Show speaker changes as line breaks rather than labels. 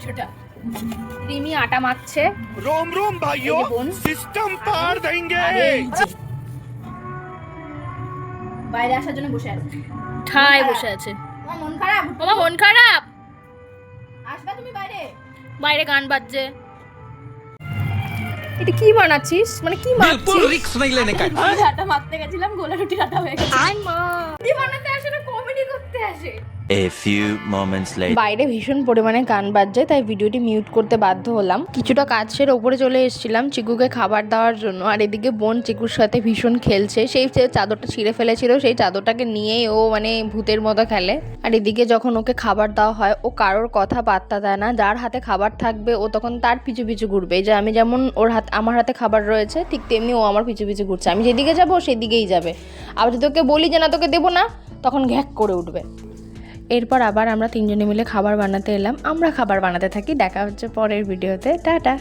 মাংসটা। রিমি আটা মাখছে।
रोम रोम भाइयों, सिस्टम पार देंगे।
বাইরে আসার জন্য বসে আছে,
ঠায় বসে আছে।
তোমার মন খারাপ?
আমার মন খারাপ।
আসবা তুমি বাইরে?
বাইরে গান বাজছে।
এটা কি বানাচ্ছিস? মানে কি মাখছিস?
रिक्स नहीं लेने का।
আটা মাখতে গেছিলাম, গোলা রুটির আটা হয়ে গেছে। আই মা, কি বানাতে আসে না, কমেডি করতে আসে।
A few moments later.
বাইরে ভীষণ পরিমাণে গান বাজছে, তাই ভিডিওটি মিউট করতে বাধ্য হলাম। কিছুটা কাজ সেরে ওপরে চলে এসেছিলাম চিকুকে খাবার দেওয়ার জন্য, আর এদিকে বোন চিকুর সাথে ভীষণ খেলছে। সেই যে চাদরটা ছিঁড়ে ফেলেছিল, সেই চাদরটাকে নিয়েই ও মানে ভূতের মতো খেলে। আর এদিকে যখন ওকে খাবার দেওয়া হয়, ও কারোর কথা পাত্তা দেয় না। যার হাতে খাবার থাকবে ও তখন তার পিছু পিছু ঘুরবে। এই যে আমি যেমন আমার হাতে খাবার রয়েছে, ঠিক তেমনি ও আমার পিছু পিছু ঘুরছে। আমি যেদিকে যাবো সেদিকেই যাবে। আবার যদি তোকে বলি যে না তোকে দেবো না, তখন ঘ্যাক করে উঠবে। এরপর আবার আমরা তিনজনে মিলে খাবার বানাতে এলাম। আমরা খাবার বানাতে থাকি। দেখা হচ্ছে পরের ভিডিওতে। টাটা।